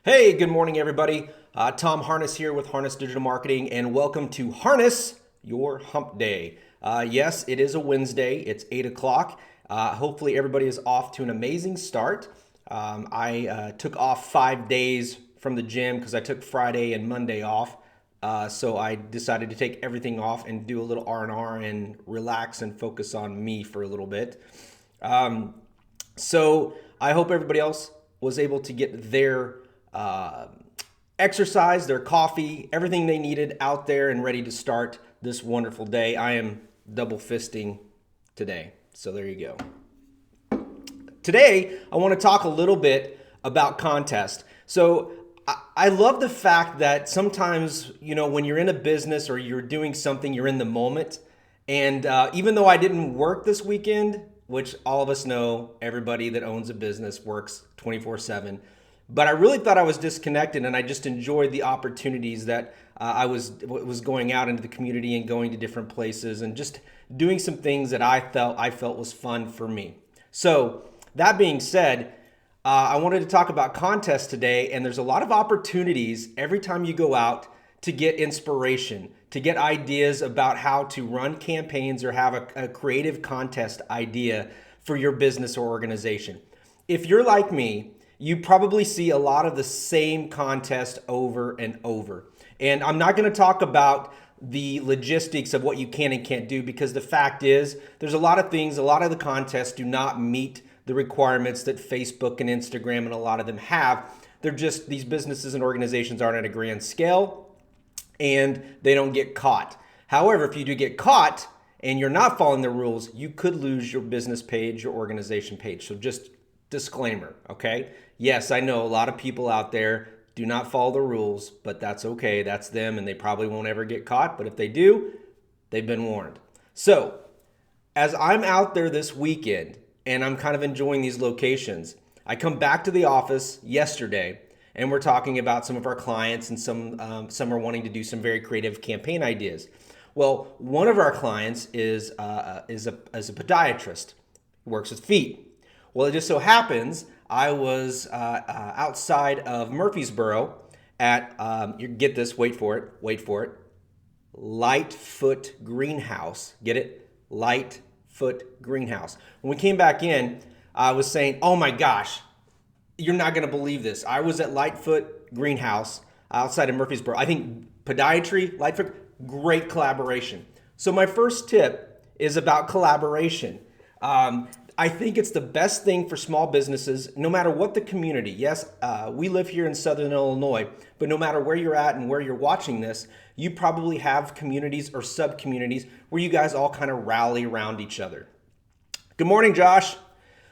Hey, good morning, everybody. Tom Harness here with Harness Digital Marketing, and welcome to Harness Your Hump Day. Yes, it is a Wednesday. It's 8 o'clock. Hopefully, everybody is off to an amazing start. I took off 5 days from the gym because I took Friday and Monday off. So I decided to take everything off and do a little R&R and relax and focus on me for a little bit. So I hope everybody else was able to get their exercise, their coffee, everything they needed out there and ready to start this wonderful day. I am double fisting today. So there you go. Today, I want to talk a little bit about contest. So I love the fact that sometimes, when you're in a business or you're doing something, you're in the moment. And even though I didn't work this weekend, which all of us know, everybody that owns a business works 24/7. But I really thought I was disconnected, and I just enjoyed the opportunities that I was going out into the community and going to different places and just doing some things that I felt was fun for me. So that being said, I wanted to talk about contests today, and there's a lot of opportunities every time you go out to get inspiration, to get ideas about how to run campaigns or have a creative contest idea for your business or organization. If you're like me, you probably see a lot of the same contest over and over. And I'm not going to talk about the logistics of what you can and can't do, because the fact is there's a lot of things, a lot of the contests do not meet the requirements that Facebook and Instagram and a lot of them have. They're just, these businesses and organizations aren't at a grand scale and they don't get caught. However, if you do get caught and you're not following the rules, you could lose your business page, your organization page. So just disclaimer, okay? Yes, I know a lot of people out there do not follow the rules, but that's okay. That's them, and they probably won't ever get caught. But if they do, they've been warned. So as I'm out there this weekend and I'm kind of enjoying these locations, I come back to the office yesterday and we're talking about some of our clients, and some are wanting to do some very creative campaign ideas. Well, one of our clients is a podiatrist who works with feet. Well, it just so happens I was outside of Murfreesboro at, you get this, wait for it, Lightfoot Greenhouse. Get it? Lightfoot Greenhouse. When we came back in, I was saying, oh my gosh, you're not going to believe this. I was at Lightfoot Greenhouse outside of Murfreesboro. I think podiatry, Lightfoot, great collaboration. So my first tip is about collaboration. I think it's the best thing for small businesses, no matter what the community. Yes, we live here in Southern Illinois, but no matter where you're at and where you're watching this, you probably have communities or sub-communities where you guys all kind of rally around each other. Good morning, Josh.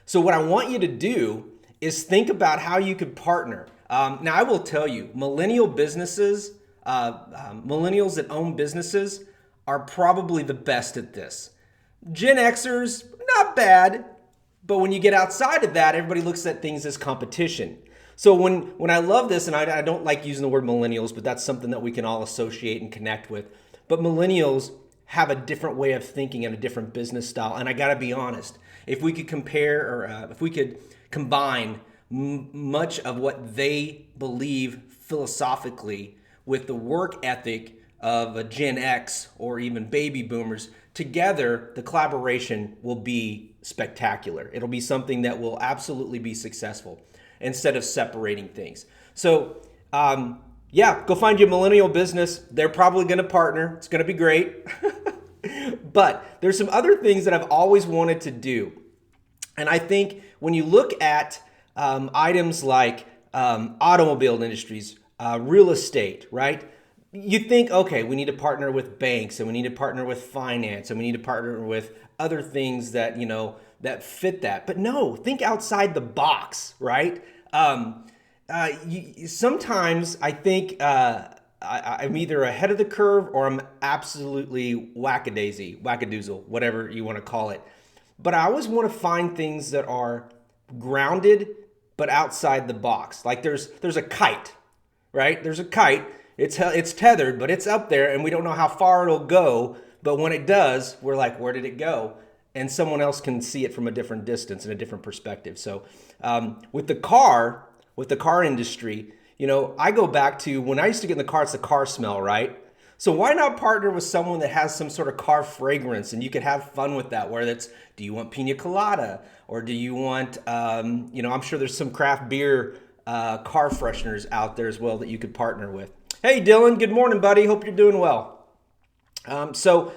So what I want you to do is think about how you could partner. Now, I will tell you, millennial businesses, millennials that own businesses are probably the best at this. Gen Xers, not bad. But when you get outside of that, everybody looks at things as competition. So when I love this, and I don't like using the word millennials, but that's something that we can all associate and connect with. But millennials have a different way of thinking and a different business style. And I got to be honest, if we could compare, or if we could combine much of what they believe philosophically with the work ethic of a Gen X or even baby boomers, together, the collaboration will be spectacular. It'll be something that will absolutely be successful instead of separating things. So, go find your millennial business. They're probably going to partner. It's going to be great. But there's some other things that I've always wanted to do. And I think when you look at items like automobile industries, real estate, right? You think, okay, we need to partner with banks, and we need to partner with finance, and we need to partner with other things that, that fit that. But no, think outside the box, right? Sometimes I think I'm either ahead of the curve or I'm absolutely wackadoozle, whatever you want to call it. But I always want to find things that are grounded but outside the box. Like there's a kite, right? There's a kite. It's tethered, but it's up there, and we don't know how far it'll go. But when it does, we're like, where did it go? And someone else can see it from a different distance and a different perspective. So with the car industry, I go back to when I used to get in the car, it's the car smell, right? So why not partner with someone that has some sort of car fragrance and you could have fun with that, whether it's, do you want pina colada or do you want, I'm sure there's some craft beer car fresheners out there as well that you could partner with. Hey, Dylan, good morning, buddy. Hope you're doing well. So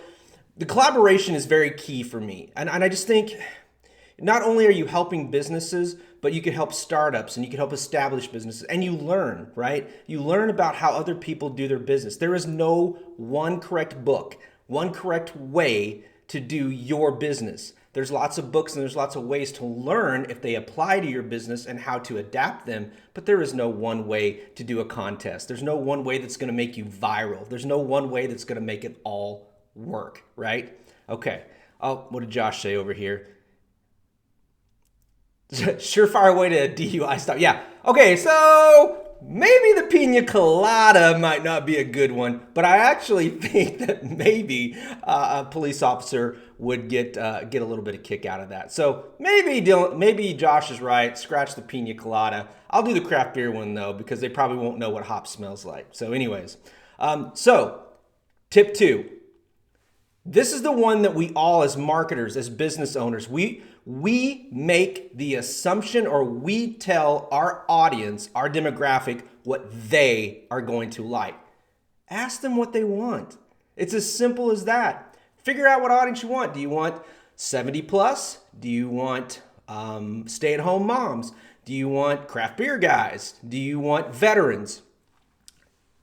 the collaboration is very key for me. And I just think not only are you helping businesses, but you can help startups and you can help establish businesses, and you learn, right? You learn about how other people do their business. There is no one correct book, one correct way to do your business. There's lots of books and there's lots of ways to learn if they apply to your business and how to adapt them, but there is no one way to do a contest. There's no one way that's going to make you viral. There's no one way that's going to make it all work, right? Okay. Oh, what did Josh say over here? Surefire way to DUI stop. Yeah. Okay, so maybe the pina colada might not be a good one, but I actually think that maybe a police officer would get a little bit of kick out of that. So maybe Josh is right. Scratch the pina colada. I'll do the craft beer one though, because they probably won't know what hop smells like. So anyways, so tip 2. This is the one that we all, as marketers, as business owners, we make the assumption, or we tell our audience, our demographic, what they are going to like. Ask them what they want. It's as simple as that. Figure out what audience you want. Do you want 70 plus? Do you want stay-at-home moms? Do you want craft beer guys? Do you want veterans?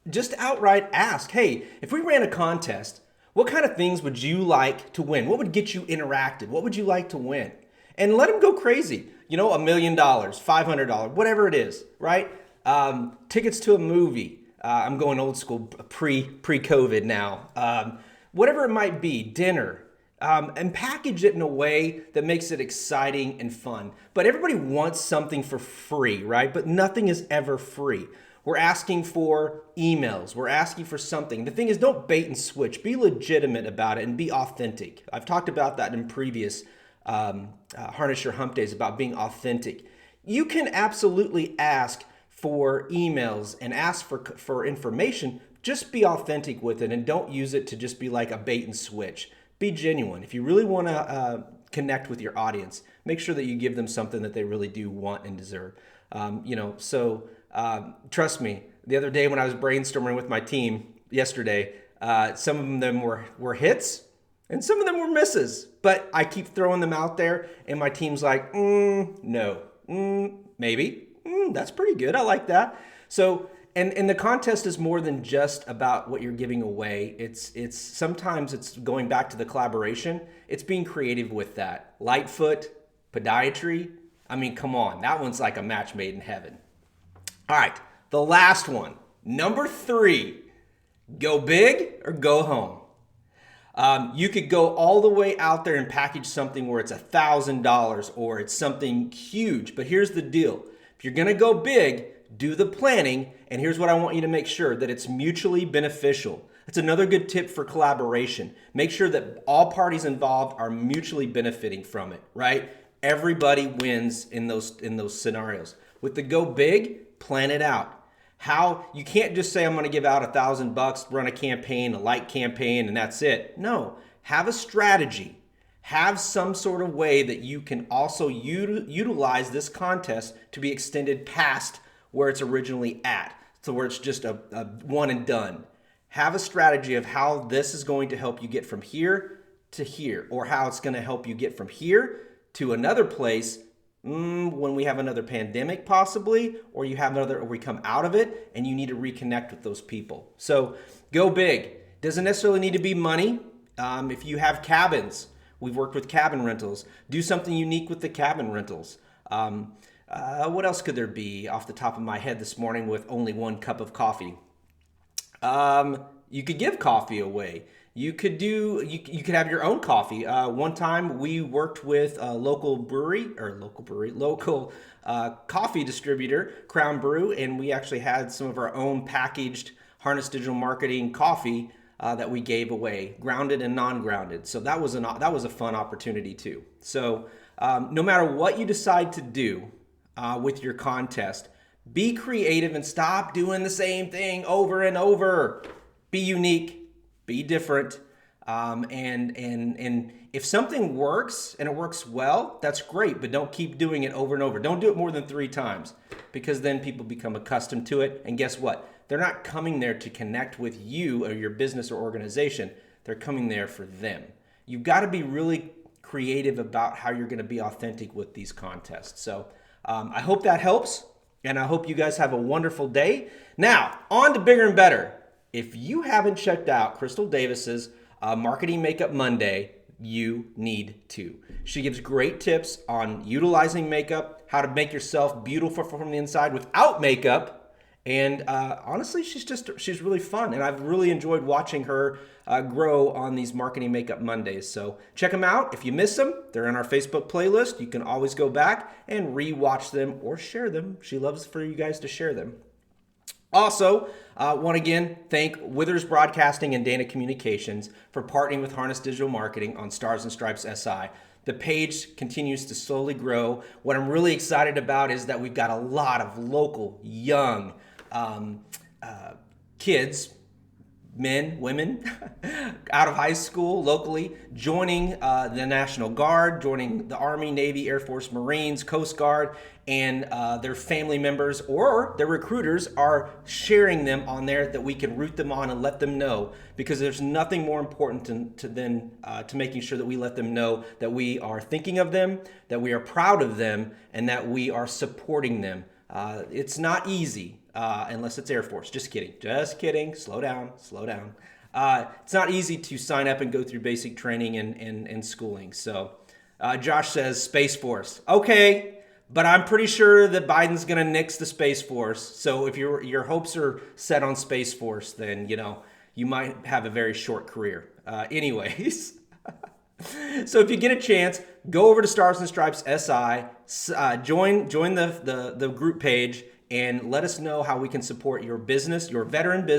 Just outright ask, hey, if we ran a contest, what kind of things would you like to win? What would get you interacted? What would you like to win? And let them go crazy. $1 million, $500, whatever it is, right? Tickets to a movie. I'm going old school, pre-COVID now. Whatever it might be, dinner. And package it in a way that makes it exciting and fun. But everybody wants something for free, right? But nothing is ever free. We're asking for emails. We're asking for something. The thing is, don't bait and switch. Be legitimate about it and be authentic. I've talked about that in previous Harness Your Hump days about being authentic. You can absolutely ask for emails and ask for information. Just be authentic with it and don't use it to just be like a bait and switch. Be genuine. If you really want to connect with your audience, make sure that you give them something that they really do want and deserve. Trust me, the other day when I was brainstorming with my team yesterday, some of them were hits and some of them were misses, but I keep throwing them out there and my team's like, no, maybe, that's pretty good. I like that. So, and the contest is more than just about what you're giving away. It's sometimes it's going back to the collaboration. It's being creative with that. Lightfoot, podiatry. I mean, come on, that one's like a match made in heaven. All right, the last one, number 3, go big or go home. You could go all the way out there and package something where it's $1,000 or it's something huge. But here's the deal. If you're going to go big, do the planning. And here's what I want you to make sure, that it's mutually beneficial. That's another good tip for collaboration. Make sure that all parties involved are mutually benefiting from it, right? Everybody wins in those scenarios. With the go big, plan it out. How you can't just say I'm going to give out $1,000, run a campaign, a light campaign, and that's it. No, have a strategy. Have some sort of way that you can also utilize this contest to be extended past where it's originally at, so where it's just a one and done. Have a strategy of how this is going to help you get from here to here, or how it's going to help you get from here to another place when we have another pandemic possibly, or or we come out of it and you need to reconnect with those people. So go big. Doesn't necessarily need to be money. If you have cabins, we've worked with cabin rentals. Do something unique with the cabin rentals. What else could there be off the top of my head this morning with only 1 cup of coffee? You could give coffee away. You could have your own coffee. One time we worked with a local coffee distributor, Crown Brew, and we actually had some of our own packaged Harness Digital Marketing coffee that we gave away, grounded and non-grounded. So that was a fun opportunity too. So no matter what you decide to do with your contest, Be creative and stop doing the same thing over and over. Be unique, be different. And if something works and it works well, that's great, but don't keep doing it over and over. Don't do it more than 3 times, because then people become accustomed to it. And guess what? They're not coming there to connect with you or your business or organization. They're coming there for them. You've got to be really creative about how you're going to be authentic with these contests. So I hope that helps, and I hope you guys have a wonderful day. Now, on to bigger and better. If you haven't checked out Crystal Davis's Marketing Makeup Monday, you need to. She gives great tips on utilizing makeup, how to make yourself beautiful from the inside without makeup. And honestly, she's really fun. And I've really enjoyed watching her grow on these Marketing Makeup Mondays. So check them out. If you miss them, they're in our Facebook playlist. You can always go back and re-watch them or share them. She loves for you guys to share them. Also, want to again thank Withers Broadcasting and Dana Communications for partnering with Harness Digital Marketing on Stars and Stripes SI. The page continues to slowly grow. What I'm really excited about is that we've got a lot of local, young kids, men, women, out of high school locally, joining the National Guard, joining the Army, Navy, Air Force, Marines, Coast Guard, and their family members or their recruiters are sharing them on there that we can root them on and let them know, because there's nothing more important to making sure that we let them know that we are thinking of them, that we are proud of them, and that we are supporting them. It's not easy. Unless it's Air Force. Just kidding. Slow down. It's not easy to sign up and go through basic training and schooling. So Josh says Space Force. Okay, but I'm pretty sure that Biden's going to nix the Space Force. So if your hopes are set on Space Force, then, you might have a very short career. Anyways. So if you get a chance, go over to Stars and Stripes SI, join the group page, and let us know how we can support your business, your veteran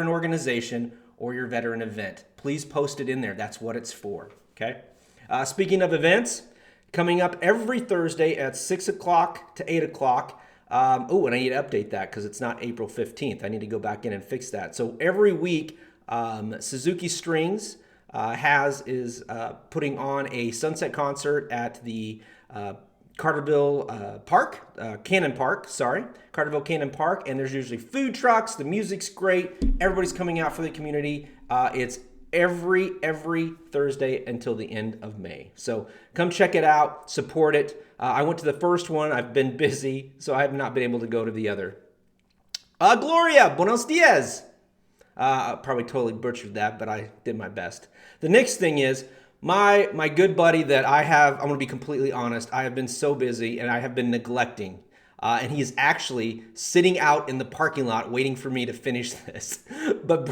organization, or your veteran event. Please post it in there. That's what it's for, okay? Speaking of events, coming up every Thursday at 6 o'clock to 8 o'clock. And I need to update that because it's not April 15th. I need to go back in and fix that. So every week, Suzuki Strings is putting on a sunset concert at the Carterville Carterville Cannon Park, and there's usually food trucks. The music's great. Everybody's coming out for the community. It's every Thursday until the end of May. So come check it out, support it. I went to the first one. I've been busy, so I have not been able to go to the other. Gloria, buenos dias. I probably totally butchered that, but I did my best. The next thing is, my good buddy that I'm going to be completely honest, I have been so busy and I have been neglecting. And he is actually sitting out in the parking lot waiting for me to finish this. But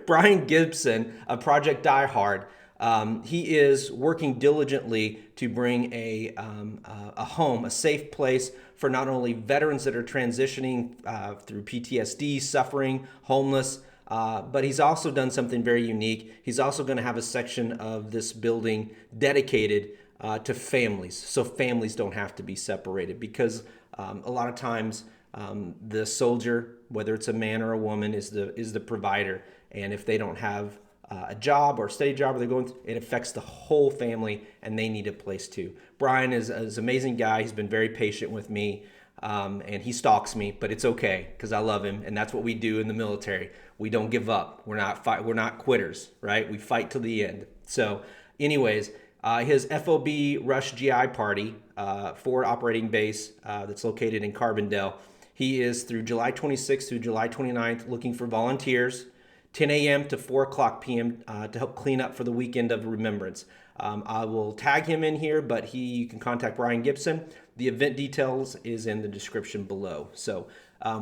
Brian Gibson of Project Diehard, he is working diligently to bring a home, a safe place for not only veterans that are transitioning through PTSD, suffering, homeless, but he's also done something very unique. He's also going to have a section of this building dedicated to families, so families don't have to be separated, because a lot of times the soldier, whether it's a man or a woman, is the provider, and if they don't have a job or a steady job, it affects the whole family, and they need a place too. Brian is an amazing guy. He's been very patient with me, and he stalks me, but it's okay because I love him, and that's what we do in the military. We don't give up. We're not quitters, right? We fight till the end. So, anyways, his FOB Rush GI Party, forward operating base that's located in Carbondale. He is through July 26th through July 29th looking for volunteers, 10 a.m. to 4 o'clock p.m. To help clean up for the weekend of Remembrance. I will tag him in here, but you can contact Brian Gibson. The event details is in the description below. So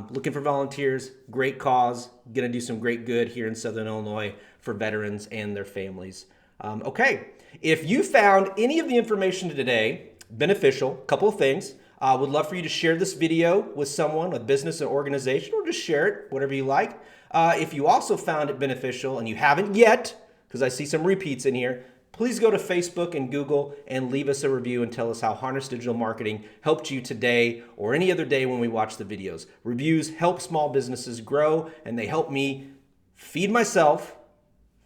looking for volunteers, great cause, going to do some great good here in Southern Illinois for veterans and their families. Okay, if you found any of the information today beneficial, a couple of things. Would love for you to share this video with someone, a business or organization, or just share it, whatever you like. If you also found it beneficial and you haven't yet, because I see some repeats in here, please go to Facebook and Google and leave us a review and tell us how Harness Digital Marketing helped you today or any other day when we watch the videos. Reviews help small businesses grow, and they help me feed myself,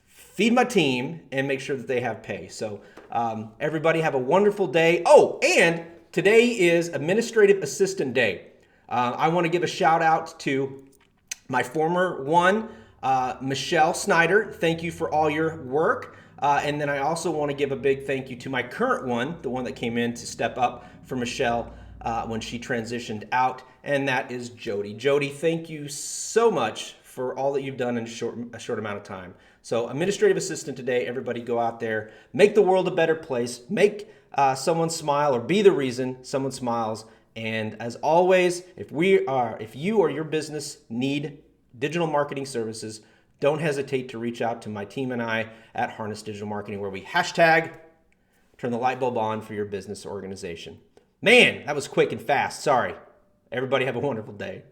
feed my team, and make sure that they have pay. So everybody have a wonderful day. Oh, and today is Administrative Assistant Day. I want to give a shout out to my former one, Michelle Snyder. Thank you for all your work. And then I also want to give a big thank you to my current one, the one that came in to step up for Michelle when she transitioned out, and that is Jody. Jody, thank you so much for all that you've done in a short amount of time. So administrative assistant today, everybody go out there, make the world a better place, make someone smile or be the reason someone smiles. And as always, if you or your business need digital marketing services, don't hesitate to reach out to my team and I at Harness Digital Marketing, where we hashtag turn the light bulb on for your business or organization. Man, that was quick and fast. Sorry. Everybody have a wonderful day.